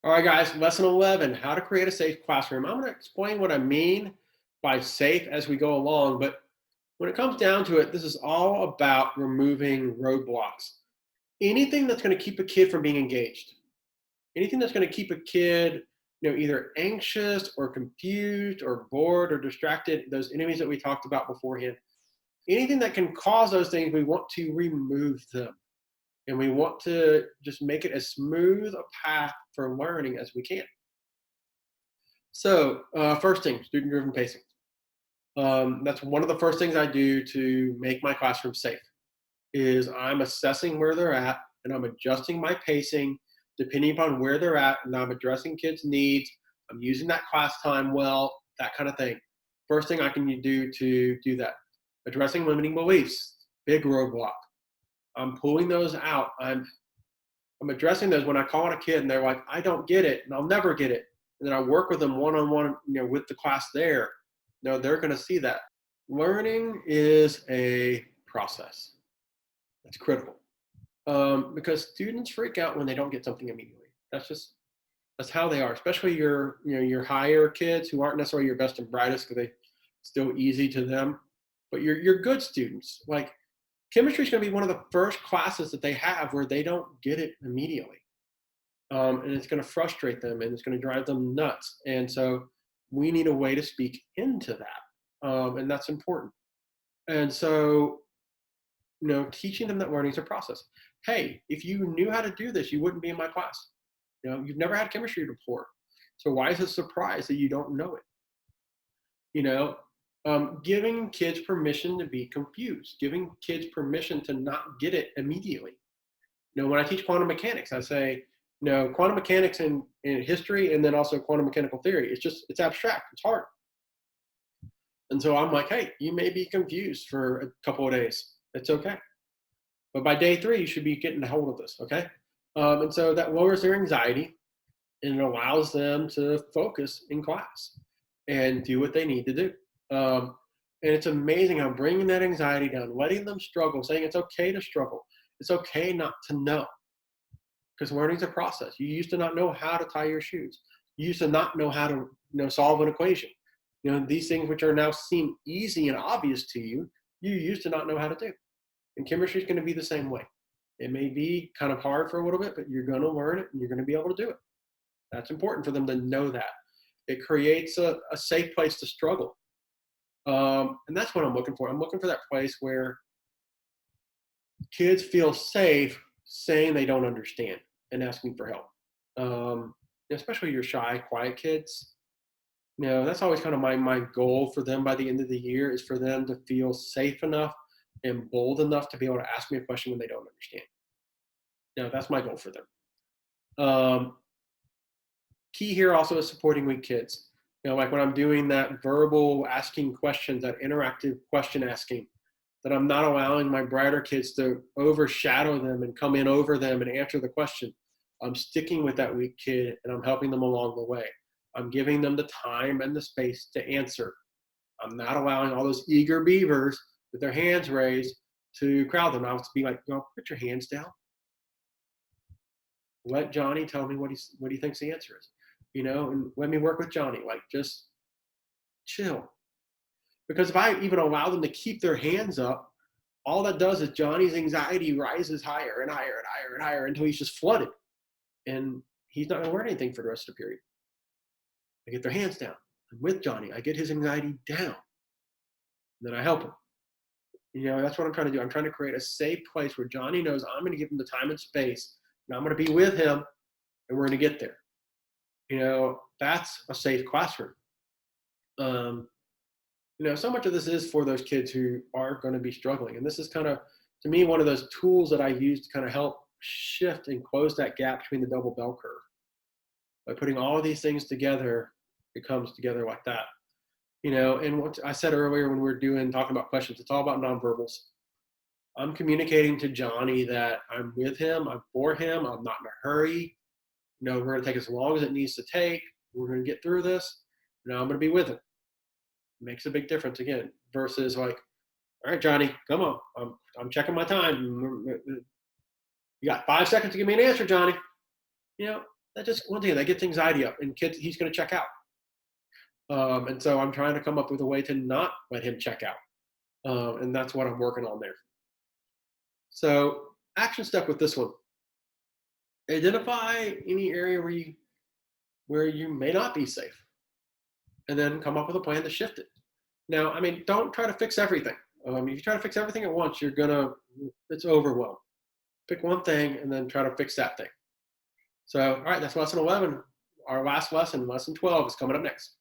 All right, guys, lesson 11, how to create a safe classroom. I'm going to explain what I mean by safe as we go along, but when it comes down to it, this is all about removing roadblocks. Anything that's going to keep a kid from being engaged, anything that's going to keep a kid, either anxious or confused or bored or distracted, those enemies that we talked about beforehand, anything that can cause those things, we want to remove them. And we want to just make it as smooth a path for learning as we can. So, first thing, student-driven pacing. That's one of the first things I do to make my classroom safe. Is I'm assessing where they're at and I'm adjusting my pacing depending upon where they're at, and I'm addressing kids' needs. I'm using that class time well, that kind of thing. First thing I can do to do that. Addressing limiting beliefs, big roadblock. I'm pulling those out. I'm addressing those when I call on a kid and they're like, I don't get it and I'll never get it. And then I work with them one on one, with the class there. They're going to see that. Learning is a process. That's critical because students freak out when they don't get something immediately. That's how they are, especially your higher kids who aren't necessarily your best and brightest because they still easy to them. But your good students, like chemistry is going to be one of the first classes that they have where they don't get it immediately. And it's going to frustrate them and it's going to drive them nuts. And so we need a way to speak into that, and that's important. And so, teaching them that learning is a process. Hey, if you knew how to do this, you wouldn't be in my class. You've never had chemistry before, so why is it a surprise that you don't know it? You know, giving kids permission to be confused, giving kids permission to not get it immediately. When I teach quantum mechanics, I say, quantum mechanics in history and then also quantum mechanical theory, it's abstract, it's hard. And so I'm like, hey, you may be confused for a couple of days. It's okay. But by day 3, you should be getting a hold of this, okay? And so that lowers their anxiety and it allows them to focus in class and do what they need to do. And it's amazing how bringing that anxiety down, letting them struggle, saying it's okay to struggle, it's okay not to know, because learning is a process. You used to not know how to tie your shoes. You used to not know how to solve an equation. These things which are now seem easy and obvious to you, you used to not know how to do. And chemistry is going to be the same way. It may be kind of hard for a little bit, but you're going to learn it and you're going to be able to do it. That's important for them to know that. It creates a safe place to struggle. And that's what I'm looking for. I'm looking for that place where kids feel safe saying they don't understand and asking for help. Especially your shy, quiet kids. That's always kind of my goal for them by the end of the year is for them to feel safe enough and bold enough to be able to ask me a question when they don't understand. That's my goal for them. Um, Key here also is supporting weak kids. Like when I'm doing that verbal asking questions, that interactive question asking, that I'm not allowing my brighter kids to overshadow them and come in over them and answer the question. I'm sticking with that weak kid and I'm helping them along the way. I'm giving them the time and the space to answer. I'm not allowing all those eager beavers with their hands raised to crowd them. I was to be like, put your hands down. Let Johnny tell me what he thinks the answer is, and let me work with Johnny. Like, just chill. Because if I even allow them to keep their hands up, all that does is Johnny's anxiety rises higher and higher and higher and higher until he's just flooded. And he's not going to learn anything for the rest of the period. I get their hands down. I'm with Johnny. I get his anxiety down. And then I help him. That's what I'm trying to do. I'm trying to create a safe place where Johnny knows I'm going to give him the time and space, and I'm going to be with him, and we're going to get there. That's a safe classroom. So much of this is for those kids who are going to be struggling. And this is kind of, to me, one of those tools that I use to kind of help shift and close that gap between the double bell curve. By putting all of these things together, it comes together like that. And what I said earlier when we were talking about questions, it's all about nonverbals. I'm communicating to Johnny that I'm with him, I'm for him, I'm not in a hurry. We're going to take as long as it needs to take. We're going to get through this. I'm going to be with him. It makes a big difference again, versus like, all right, Johnny, come on. I'm checking my time. You got 5 seconds to give me an answer, Johnny. that just one thing that gets anxiety up, and kids, he's going to check out. And so I'm trying to come up with a way to not let him check out, and that's what I'm working on there. So action step with this one: identify any area where you may not be safe, and then come up with a plan to shift it. Now, I mean, don't try to fix everything. If you try to fix everything at once, it's overwhelm. Pick one thing and then try to fix that thing. So, all right, that's lesson 11. Our last lesson, lesson 12, is coming up next.